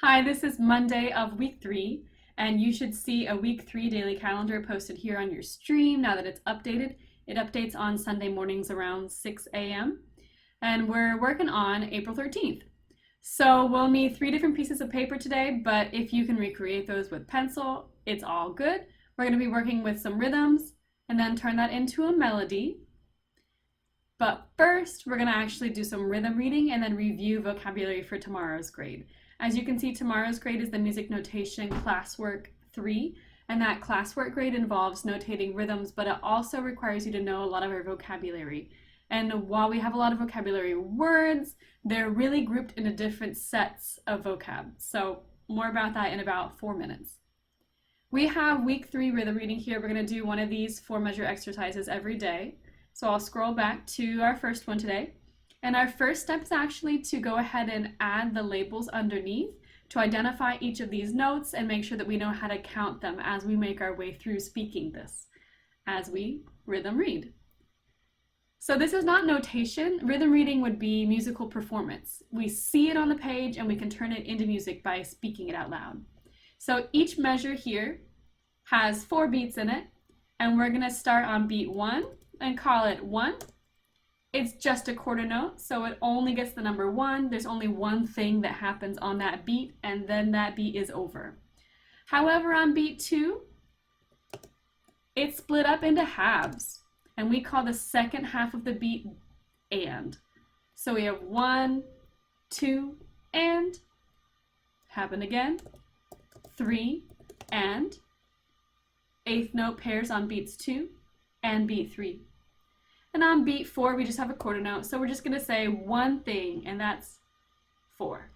Hi, this is Monday of week 3, and you should see a week 3 daily calendar posted here on your stream now that it's updated. It updates on Sunday mornings around 6 a.m. and we're working on April 13th. So we'll need 3 different pieces of paper today, but if you can recreate those with pencil, it's all good. We're going to be working with some rhythms and then turn that into a melody. But first, we're going to actually do some rhythm reading and then review vocabulary for tomorrow's grade. As you can see, tomorrow's grade is the Music Notation Classwork 3, and that classwork grade involves notating rhythms, but it also requires you to know a lot of our vocabulary. And while we have a lot of vocabulary words, they're really grouped into different sets of vocab. So more about that in about 4 minutes. We have week 3 rhythm reading here. We're going to do one of these 4-measure exercises every day. So I'll scroll back to our first one today. And our first step is actually to go ahead and add the labels underneath to identify each of these notes and make sure that we know how to count them as we make our way through speaking this, as we rhythm read. So this is not notation. Rhythm reading would be musical performance. We see it on the page and we can turn it into music by speaking it out loud. So each measure here has 4 beats in it, and we're going to start on beat 1 and call it 1. It's just a quarter note, so it only gets the number 1. There's only one thing that happens on that beat, and then that beat is over. However, on beat 2, it's split up into halves, and we call the second half of the beat and. So we have 1, 2, and. Happen again. 3, and. Eighth note pairs on beats 2 and beat 3. And on beat 4, we just have a quarter note, so we're just going to say one thing, and that's 4.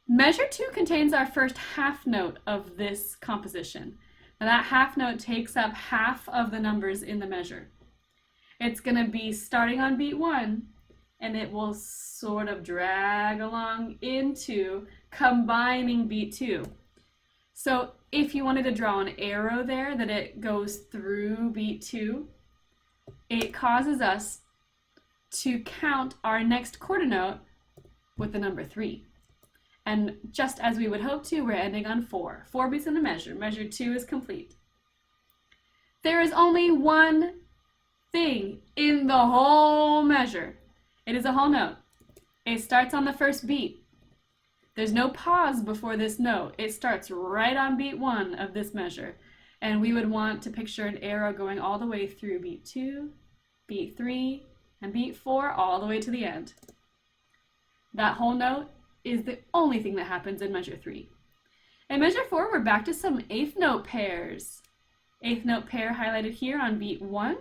Measure 2 contains our first half note of this composition. Now that half note takes up half of the numbers in the measure. It's going to be starting on beat 1, and it will sort of drag along into combining beat 2. So if you wanted to draw an arrow there that it goes through beat 2, it causes us to count our next quarter note with the number 3. And just as we would hope to, we're ending on 4. 4 beats in the measure. Measure 2 is complete. There is only one thing in the whole measure. It is a whole note. It starts on the first beat. There's no pause before this note. It starts right on beat 1 of this measure. And we would want to picture an arrow going all the way through beat 2, beat 3, and beat 4 all the way to the end. That whole note is the only thing that happens in measure 3. In measure 4, we're back to some eighth note pairs. Eighth note pair highlighted here on beat 1.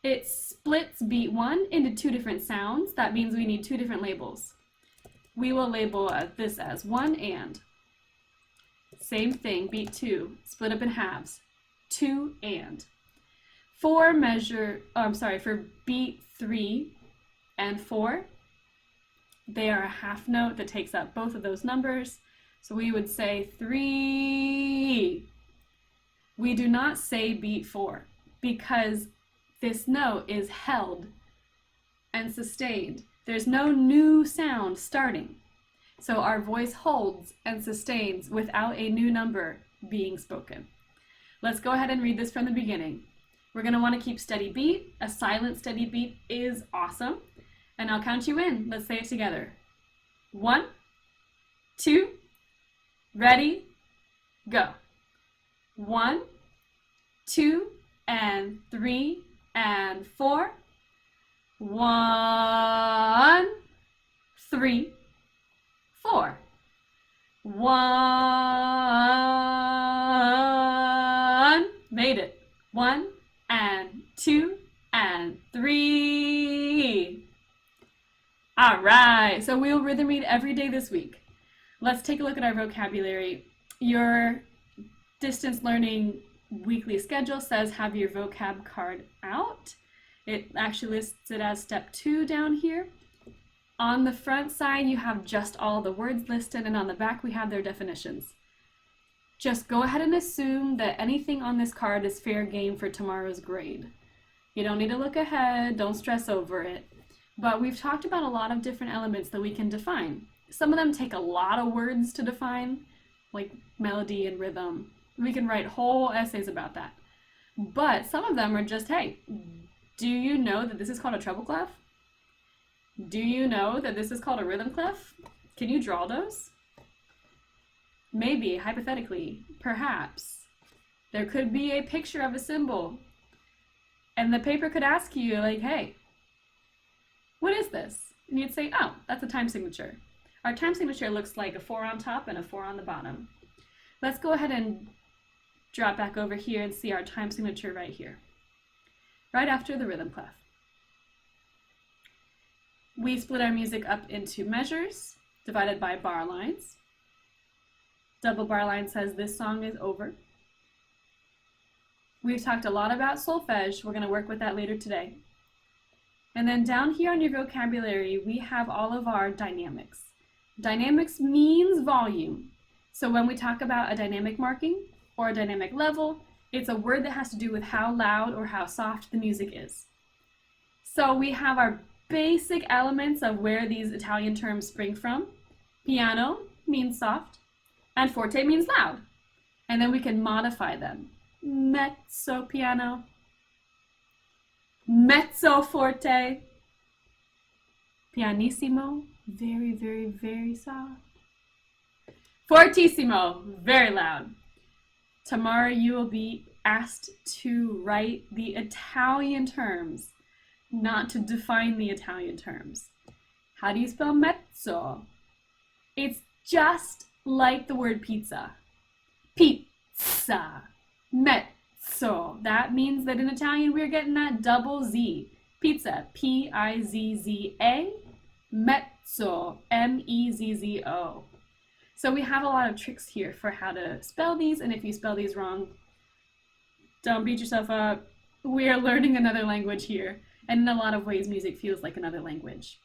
It splits beat 1 into 2 different sounds. That means we need 2 different labels. We will label this as 1 and. Same thing, beat 2, split up in halves, 2 and. For beat 3 and 4, they are a half note that takes up both of those numbers. So we would say 3. We do not say beat 4 because this note is held and sustained. There's no new sound starting. So our voice holds and sustains without a new number being spoken. Let's go ahead and read this from the beginning. We're going to want to keep steady beat. A silent steady beat is awesome. And I'll count you in. Let's say it together. 1, 2, ready, go. 1, 2, and 3, and 4. 1, 3, 4. 1. Made it. 1 and 2 and 3. All right, so we'll rhythm read every day this week. Let's take a look at our vocabulary. Your distance learning weekly schedule says have your vocab card out. It actually lists it as step 2 down here. On the front side, you have just all the words listed, and on the back, we have their definitions. Just go ahead and assume that anything on this card is fair game for tomorrow's grade. You don't need to look ahead, don't stress over it. But we've talked about a lot of different elements that we can define. Some of them take a lot of words to define, like melody and rhythm. We can write whole essays about that. But some of them are just, hey, do you know that this is called a treble clef? Do you know that this is called a rhythm clef? Can you draw those? Maybe, hypothetically, perhaps, there could be a picture of a symbol, and the paper could ask you, like, hey, what is this? And you'd say, oh, that's a time signature. Our time signature looks like a 4 on top and a 4 on the bottom. Let's go ahead and drop back over here and see our time signature right here, right after the rhythm clef. We split our music up into measures divided by bar lines. Double bar line says this song is over. We've talked a lot about solfege. We're going to work with that later today. And then down here on your vocabulary, we have all of our dynamics. Dynamics means volume. So when we talk about a dynamic marking or a dynamic level, it's a word that has to do with how loud or how soft the music is. So we have our basic elements of where these Italian terms spring from. Piano means soft, and forte means loud. And then we can modify them. Mezzo piano, mezzo forte, pianissimo, very, very, very soft. Fortissimo, very loud. Tomorrow you will be asked to write the Italian terms, not to define the Italian terms. How do you spell mezzo? It's just like the word pizza. Pizza. Mezzo. That means that in Italian we're getting that double Z. Pizza. P-I-Z-Z-A. Mezzo. M-E-Z-Z-O. So we have a lot of tricks here for how to spell these, and if you spell these wrong, don't beat yourself up. We are learning another language here, and in a lot of ways music feels like another language.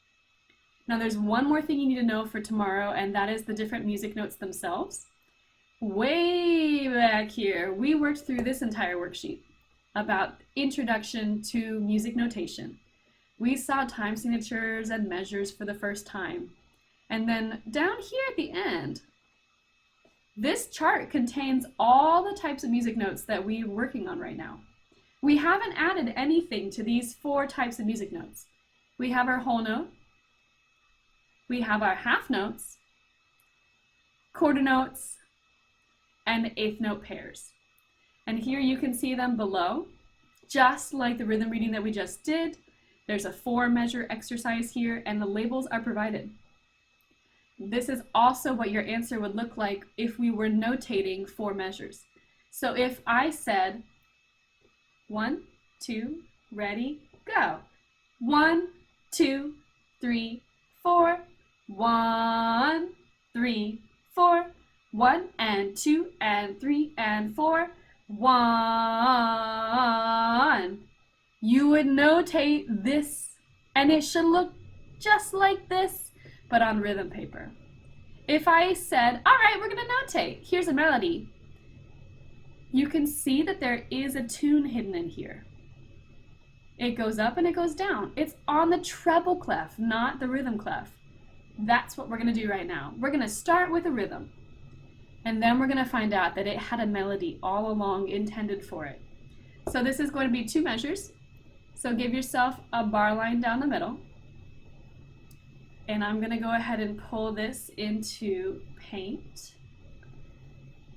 Now there's one more thing you need to know for tomorrow, and that is the different music notes themselves. Way back here, we worked through this entire worksheet about introduction to music notation. We saw time signatures and measures for the first time. And then down here at the end, this chart contains all the types of music notes that we're working on right now. We haven't added anything to these 4 types of music notes. We have our whole note, we have our half notes, quarter notes, and eighth note pairs. And here you can see them below, just like the rhythm reading that we just did. There's a 4-measure exercise here, and the labels are provided. This is also what your answer would look like if we were notating 4 measures. So if I said 1, 2, ready, go. 1, 2, 3, 4. 1, 3, 4. 1 and 2 and 3 and 4. 1. You would notate this, and it should look just like this, but on rhythm paper. If I said, all right, we're going to notate, here's a melody, you can see that there is a tune hidden in here. It goes up and it goes down. It's on the treble clef, not the rhythm clef. That's what we're going to do right now. We're going to start with a rhythm, and then we're going to find out that it had a melody all along intended for it. So this is going to be 2 measures. So give yourself a bar line down the middle. And I'm going to go ahead and pull this into Paint.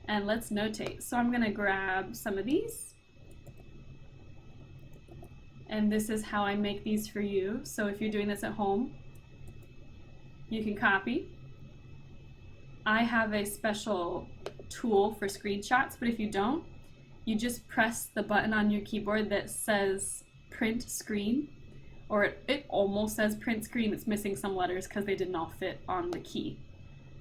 And let's notate. So I'm going to grab some of these. And this is how I make these for you. So if you're doing this at home, you can copy. I have a special tool for screenshots, but if you don't, you just press the button on your keyboard that says Print Screen. Or it almost says print screen. It's missing some letters because they didn't all fit on the key.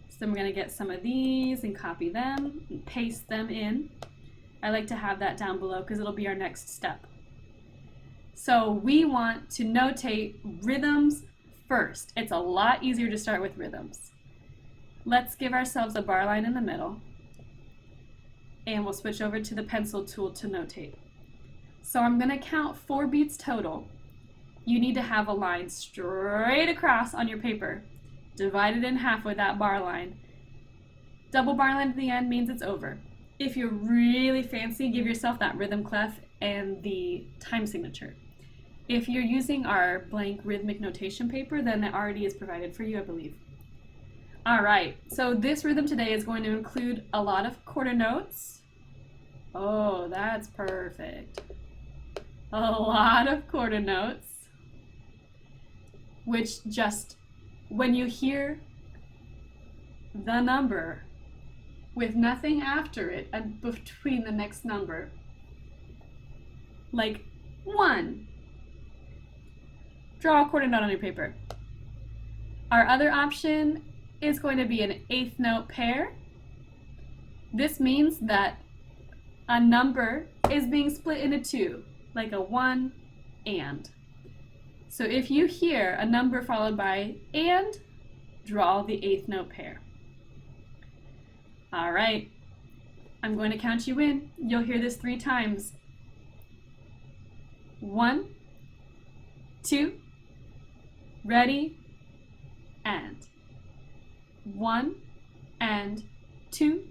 So I'm going to get some of these and copy them and paste them in. I like to have that down below because it'll be our next step. So we want to notate rhythms first. It's a lot easier to start with rhythms. Let's give ourselves a bar line in the middle, and we'll switch over to the pencil tool to notate. So I'm going to count 4 beats total. You need to have a line straight across on your paper divide it in half with that bar line. Double bar line at the end means it's over. If you're really fancy, give yourself that rhythm clef and the time signature. If you're using our blank rhythmic notation paper, then it already is provided for you, I believe. All right, so this rhythm today is going to include a lot of quarter notes. Oh, that's perfect. A lot of quarter notes, which just, when you hear the number with nothing after it and between the next number, like 1, draw a quarter note on your paper. Our other option is going to be an 8th note pair. This means that a number is being split into 2, like a 1 and. So if you hear a number followed by and, draw the 8th note pair. All right, I'm going to count you in. You'll hear this 3 times. 1, 2, ready, and. 1 and 2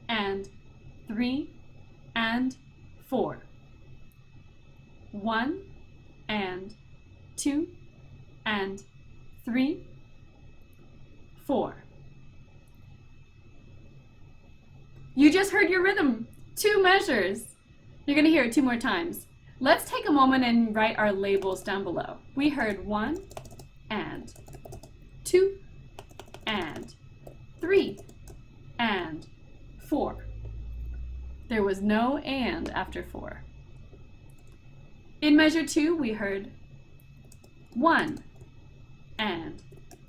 and 3 and 4. 1 and 2 and 3, 4. You just heard your rhythm, 2 measures. You're going to hear it 2 more times. Let's take a moment and write our labels down below. We heard 1 and 2 and 3 and 4. There was no and after 4. In measure 2, we heard 1 and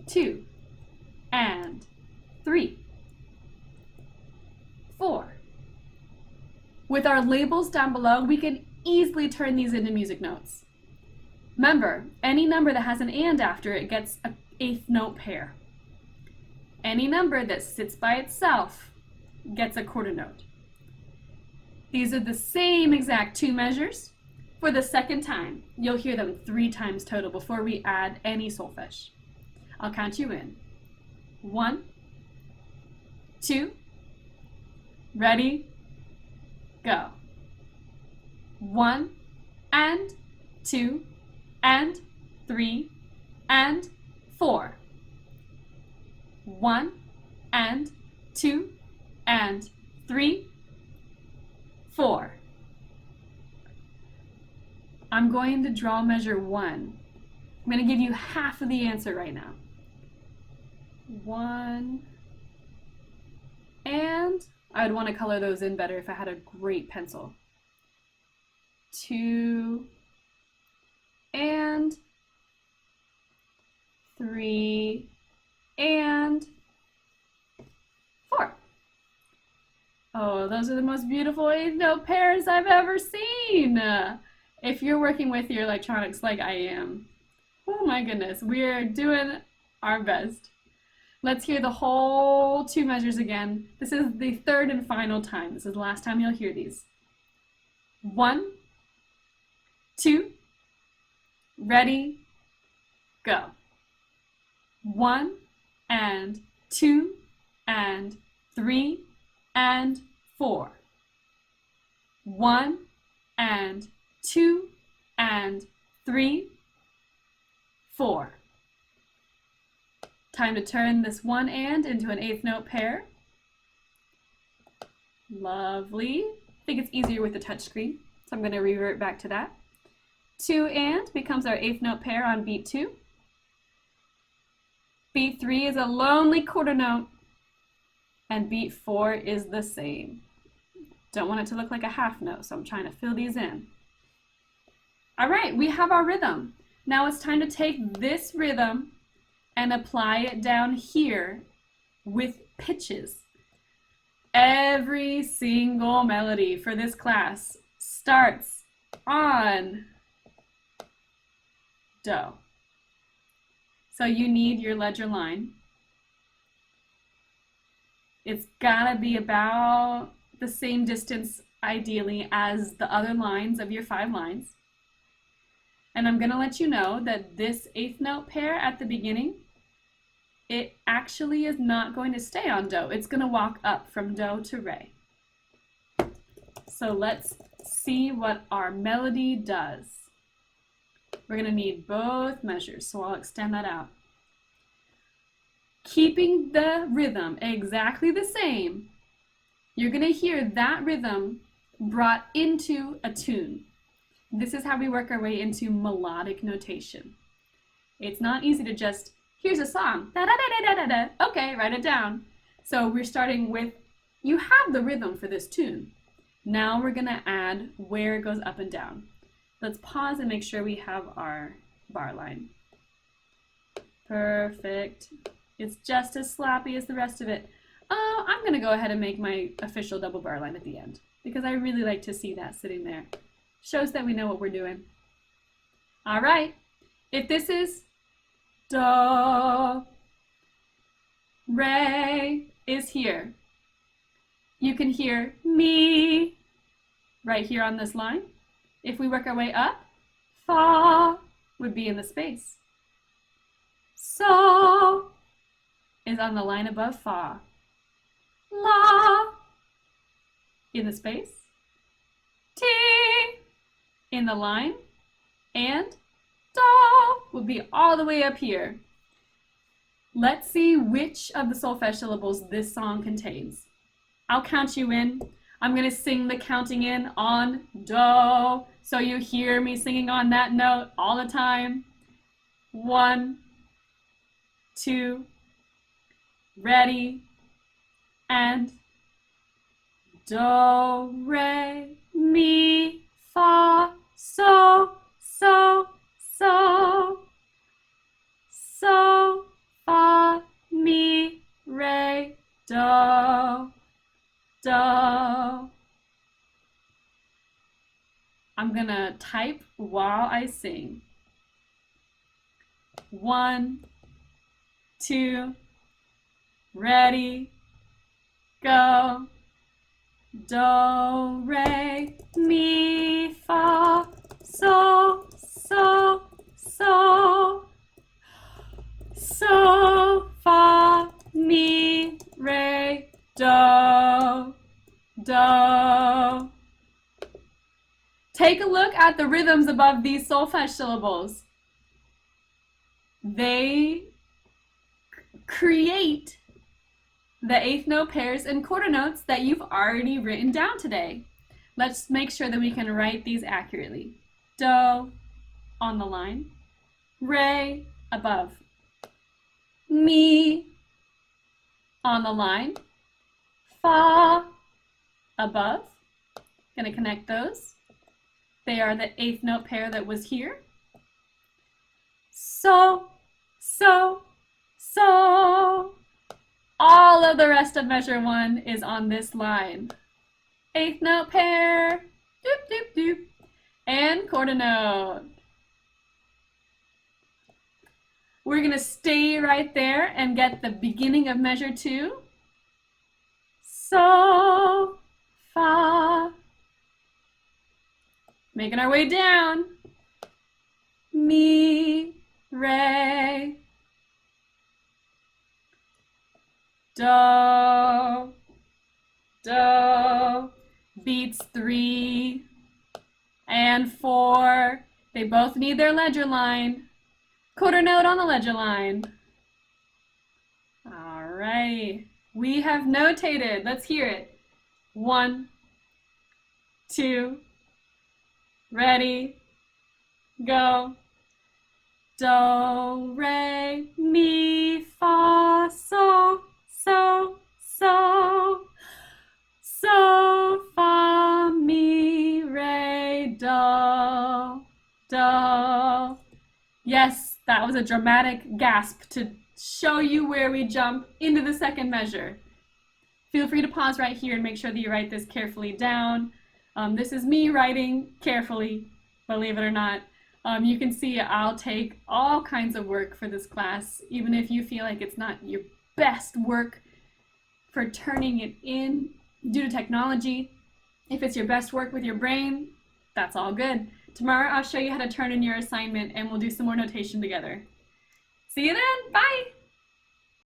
2 and 3, 4. With our labels down below, we can easily turn these into music notes. Remember, any number that has an and after it gets an 8th note pair. Any number that sits by itself gets a quarter note. These are the same exact 2 measures. For the second time, you'll hear them 3 times total before we add any solfege. I'll count you in. 1, 2, ready, go. 1 and 2 and 3 and 4. 1 and 2 and 3, 4. I'm going to draw measure 1. I'm going to give you half of the answer right now. 1 and, I would want to color those in better if I had a great pencil. 2 and 3 and 4. Oh, those are the most beautiful 8th note pairs I've ever seen. If you're working with your electronics like I am, oh my goodness, we're doing our best. Let's hear the whole 2 measures again. This is the 3rd and final time. This is the last time you'll hear these. 1, 2, ready, go. 1 and 2 and 3 and 4. 1 and 2 and 3, 4. Time to turn this 1 and into an 8th note pair. Lovely. I think it's easier with the touchscreen, so I'm going to revert back to that. 2 and becomes our 8th note pair on beat 2. Beat 3 is a lonely quarter note, and beat 4 is the same. Don't want it to look like a half note, so I'm trying to fill these in. All right, we have our rhythm. Now it's time to take this rhythm and apply it down here with pitches. Every single melody for this class starts on Do. So you need your ledger line. It's gotta be about the same distance, ideally, as the other lines of your 5 lines. And I'm gonna let you know that this 8th note pair at the beginning it actually is not going to stay on do. It's going to walk up from do to re. So let's see what our melody does. We're going to need both measures, so I'll extend that out. Keeping the rhythm exactly the same, you're going to hear that rhythm brought into a tune. This is how we work our way into melodic notation. It's not easy to just, here's a song, da-da-da-da-da-da, okay, write it down. So we're starting with, you have the rhythm for this tune. Now we're going to add where it goes up and down. Let's pause and make sure we have our bar line. Perfect. It's just as sloppy as the rest of it. Oh, I'm going to go ahead and make my official double bar line at the end because I really like to see that sitting there. Shows that we know what we're doing. All right. If this is do, re is here. You can hear mi right here on this line. If we work our way up, fa would be in the space. So is on the line above fa. La in the space. Ti in the line. And do would be all the way up here. Let's see which of the solfege syllables this song contains. I'll count you in. I'm going to sing the counting in on do, so you hear me singing on that note all the time. 1, 2, ready, and do, re, mi, fa, so, so, fa, mi, re, do, do. I'm gonna type while I sing. 1, 2, ready, go. Do, re, mi, fa, so, so, fa, mi, re, do, do. Take a look at the rhythms above these solfege syllables. They create the eighth note pairs and quarter notes that you've already written down today. Let's make sure that we can write these accurately. Do on the line, re above, mi on the line, fa above. Gonna connect those. They are the eighth note pair that was here. So, so, so. All of the rest of measure 1 is on this line. Eighth note pair, doop, doop, doop, and quarter note. We're gonna stay right there and get the beginning of measure 2. So, fa. Making our way down. Mi, re, do, do. Beats 3 and 4. They both need their ledger line. Quarter note on the ledger line. All right. We have notated. Let's hear it. 1, 2, ready, go. Do, re, mi, fa, so, so, fa, mi, re, do, do. Yes, that was a dramatic gasp to show you where we jump into the second measure. Feel free to pause right here and make sure that you write this carefully down. This is me writing carefully, believe it or not. You can see I'll take all kinds of work for this class, even if you feel like it's not your best work for turning it in due to technology. If it's your best work with your brain, that's all good. Tomorrow I'll show you how to turn in your assignment and we'll do some more notation together. See you then, bye!